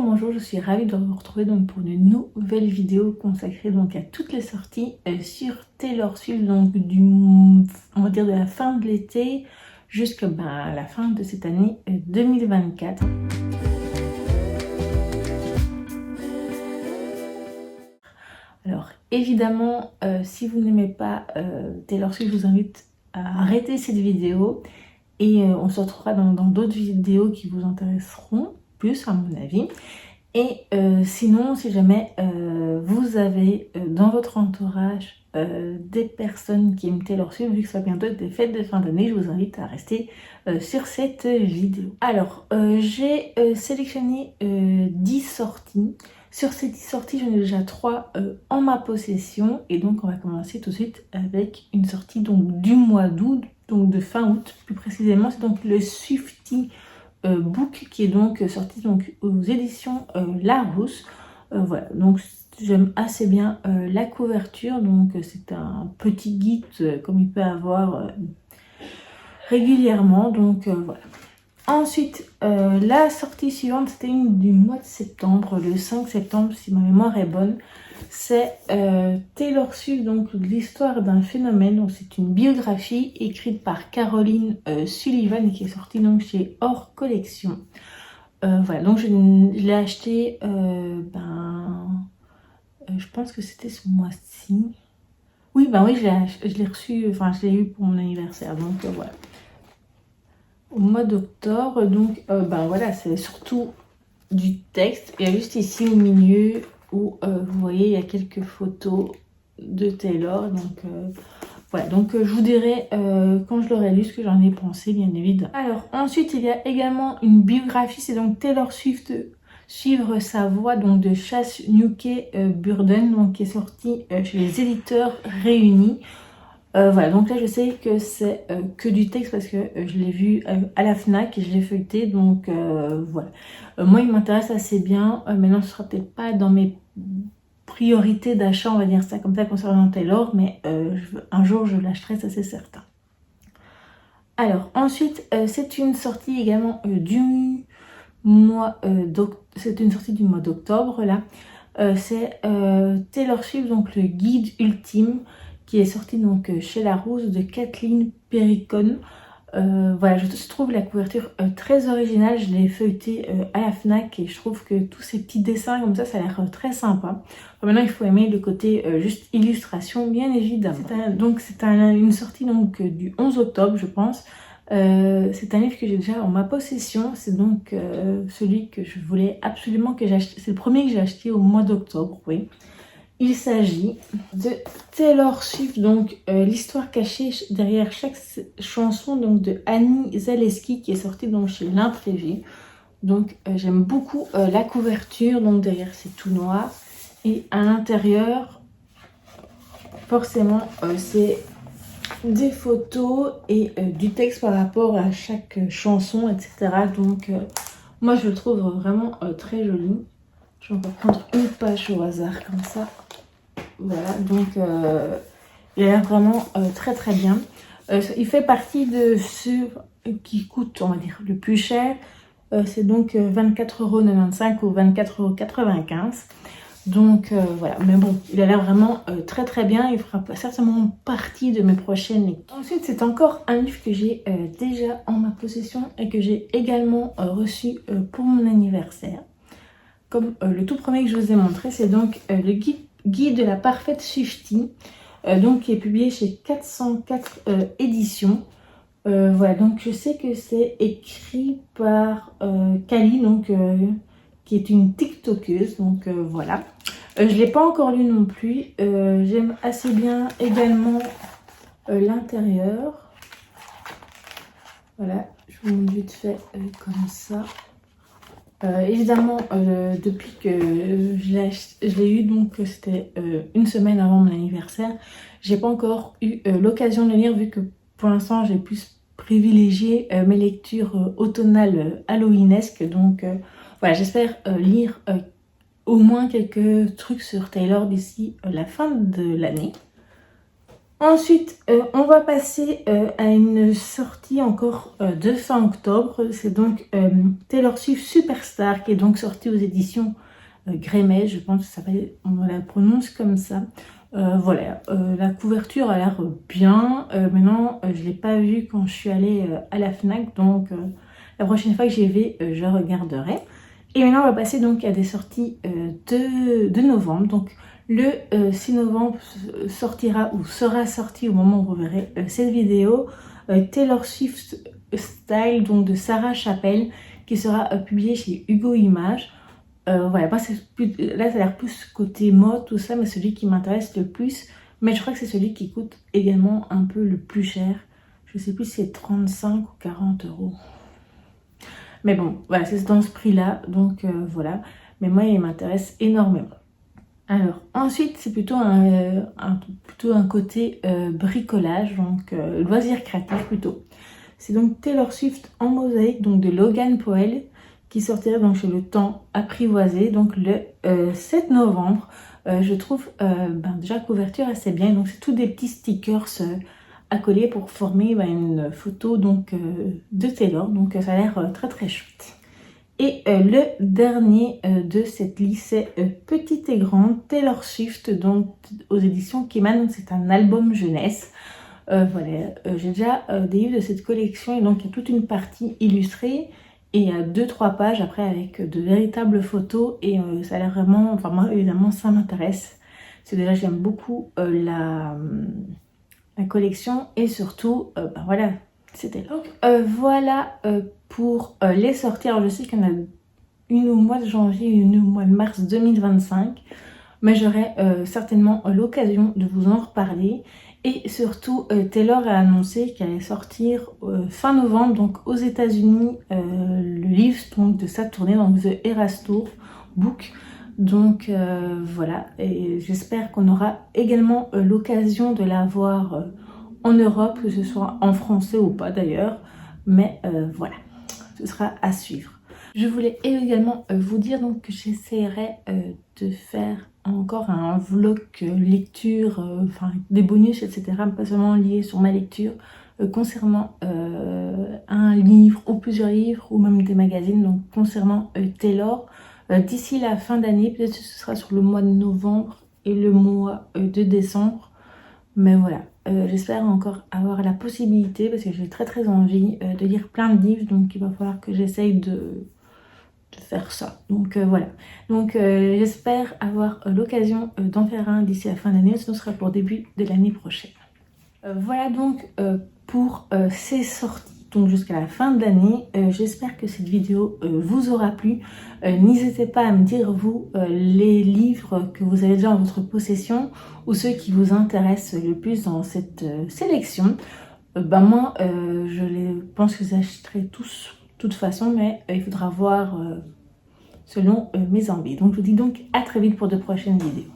bonjour, je suis ravie de vous retrouver donc pour une nouvelle vidéo consacrée donc à toutes les sorties sur Taylor Swift, donc on va dire de la fin de l'été jusqu'à la fin de cette année 2024. Alors évidemment, si vous n'aimez pas Taylor Swift, je vous invite à arrêter cette vidéo et on se retrouvera dans d'autres vidéos qui vous intéresseront plus à mon avis. Et sinon, si jamais vous avez dans votre entourage des personnes qui aiment Taylor Swift, vu que ça va bientôt être des fêtes de fin d'année, je vous invite à rester sur cette vidéo. Alors, j'ai sélectionné 10 sorties. Sur ces 10 sorties, j'en ai déjà 3 en ma possession. Et donc, on va commencer tout de suite avec une sortie donc, du mois d'août, donc de fin août plus précisément. C'est donc le Swiftie Book qui est donc sorti donc aux éditions Larousse. Voilà, donc j'aime assez bien la couverture. Donc c'est un petit guide comme il peut avoir régulièrement. Donc voilà. Ensuite, la sortie suivante, c'était une du mois de septembre, le 5 septembre, si ma mémoire est bonne. C'est Taylor Swift, donc l'histoire d'un phénomène. Donc c'est une biographie écrite par Caroline Sullivan et qui est sortie donc chez Hors Collection. Voilà, donc je l'ai acheté, je pense que c'était ce mois-ci. Oui, oui, je l'ai reçu, enfin je l'ai eu pour mon anniversaire, donc voilà. Au mois d'octobre, donc voilà, c'est surtout du texte. Il y a juste ici au milieu où vous voyez, il y a quelques photos de Taylor. Donc voilà, donc je vous dirai quand je l'aurai lu ce que j'en ai pensé, bien évidemment. Alors ensuite, il y a également une biographie, c'est donc Taylor Swift, Suivre sa voie, donc de Chas Newkay Burden, donc qui est sorti chez les éditeurs Réunis. Voilà, donc là je sais que c'est que du texte parce que je l'ai vu à la FNAC et je l'ai feuilleté, donc voilà. Moi il m'intéresse assez bien, maintenant ce sera peut-être pas dans mes priorités d'achat, on va dire ça comme ça concernant Taylor, mais un jour je l'achèterai, ça c'est certain. Alors ensuite, c'est une sortie également du mois d'octobre, c'est une sortie du mois d'octobre là. C'est Taylor Swift, donc le guide ultime, qui est sorti donc chez Larousse de Kathleen Perricone. Voilà, je trouve la couverture très originale. Je l'ai feuilleté à la FNAC et je trouve que tous ces petits dessins comme ça a l'air très sympa. Enfin, maintenant, il faut aimer le côté juste illustration, bien évidemment. C'est une sortie donc du 11 octobre, je pense. C'est un livre que j'ai déjà en ma possession. C'est donc celui que je voulais absolument que j'achète. C'est le premier que j'ai acheté au mois d'octobre, oui. Il s'agit de Taylor Swift, donc l'histoire cachée derrière chaque chanson donc de Annie Zaleski qui est sortie donc chez L'Imprévu. Donc j'aime beaucoup la couverture, donc derrière c'est tout noir et à l'intérieur forcément c'est des photos et du texte par rapport à chaque chanson, etc. Donc moi je le trouve vraiment très joli. Je vais prendre une page au hasard comme ça. Voilà, donc il a l'air vraiment très très bien. Il fait partie de ceux qui coûtent, on va dire, le plus cher. C'est donc 24,95 € ou 24,95 €. Donc voilà, mais bon, il a l'air vraiment très très bien. Il fera certainement partie de mes prochaines lectures. Ensuite, c'est encore un livre que j'ai déjà en ma possession et que j'ai également reçu pour mon anniversaire. Comme le tout premier que je vous ai montré, c'est donc le guide de la parfaite Swiftie, donc qui est publié chez 404 éditions. Voilà, donc je sais que c'est écrit par Kali, donc qui est une TikTokeuse, donc voilà. Je ne l'ai pas encore lu non plus. J'aime assez bien également l'intérieur. Voilà, je vous montre vite fait comme ça. Évidemment, depuis que je l'ai eu, donc c'était une semaine avant mon anniversaire, j'ai pas encore eu l'occasion de le lire vu que pour l'instant j'ai plus privilégié mes lectures automnales halloweenesques. Donc voilà, j'espère lire au moins quelques trucs sur Taylor d'ici la fin de l'année. Ensuite, on va passer à une sortie encore de fin octobre. C'est donc Taylor Swift Superstar qui est donc sortie aux éditions Grémet, je pense que on la prononce comme ça. Voilà, la couverture a l'air bien. Maintenant, je ne l'ai pas vue quand je suis allée à la FNAC, donc la prochaine fois que j'y vais, je regarderai. Et maintenant, on va passer donc à des sorties de novembre. Donc, le 6 novembre sortira ou sera sorti au moment où vous verrez cette vidéo Taylor Swift Style, donc de Sarah Chapelle, qui sera publié chez Hugo Images. Voilà, moi, là ça a l'air plus côté mode, tout ça, mais celui qui m'intéresse le plus, mais je crois que c'est celui qui coûte également un peu le plus cher. Je sais plus si c'est 35 ou 40 euros. Mais bon, voilà, c'est dans ce prix-là, donc voilà. Mais moi, il m'intéresse énormément. Alors, ensuite, c'est plutôt un côté bricolage, donc loisir créatif plutôt. C'est donc Taylor Swift en mosaïque, donc de Logan Paul, qui sortira donc chez Le Temps Apprivoisé, donc le 7 novembre. Je trouve déjà couverture assez bien, donc c'est tous des petits stickers à coller pour former une photo donc de Taylor, donc ça a l'air très très chouette. Et le dernier de cette liste, c'est Petite et Grande, Taylor Swift, donc aux éditions Keiman, c'est un album jeunesse. Voilà, j'ai déjà des livres de cette collection et donc il y a toute une partie illustrée et il y a 2-3 pages après avec de véritables photos et ça a l'air vraiment, enfin moi évidemment ça m'intéresse. C'est déjà j'aime beaucoup la collection et surtout, voilà, c'était là. Donc voilà pour les sorties. Alors je sais qu'il y en a une au mois de janvier et une au mois de mars 2025, mais j'aurai certainement l'occasion de vous en reparler. Et surtout, Taylor a annoncé qu'elle allait sortir fin novembre, donc aux États-Unis, le livre donc, de sa tournée, donc The Eras Tour Book. Donc voilà, et j'espère qu'on aura également l'occasion de la voir en Europe, que ce soit en français ou pas d'ailleurs. Mais voilà, ce sera à suivre. Je voulais également vous dire donc que j'essaierai de faire encore un vlog lecture, enfin des bonus, etc. Pas seulement liés sur ma lecture, concernant un livre ou plusieurs livres ou même des magazines, donc concernant Taylor. D'ici la fin d'année, peut-être que ce sera sur le mois de novembre et le mois de décembre. Mais voilà, j'espère encore avoir la possibilité, parce que j'ai très très envie de lire plein de livres, donc il va falloir que j'essaye de faire ça. Donc voilà, donc j'espère avoir l'occasion d'en faire un d'ici la fin d'année, sinon ce sera pour début de l'année prochaine. Voilà donc pour ces sorties donc jusqu'à la fin de l'année. J'espère que cette vidéo vous aura plu. N'hésitez pas à me dire vous les livres que vous avez déjà en votre possession ou ceux qui vous intéressent le plus dans cette sélection. Moi je pense que j'achèterai tous de toute façon, mais il faudra voir selon mes envies. Donc je vous dis donc à très vite pour de prochaines vidéos.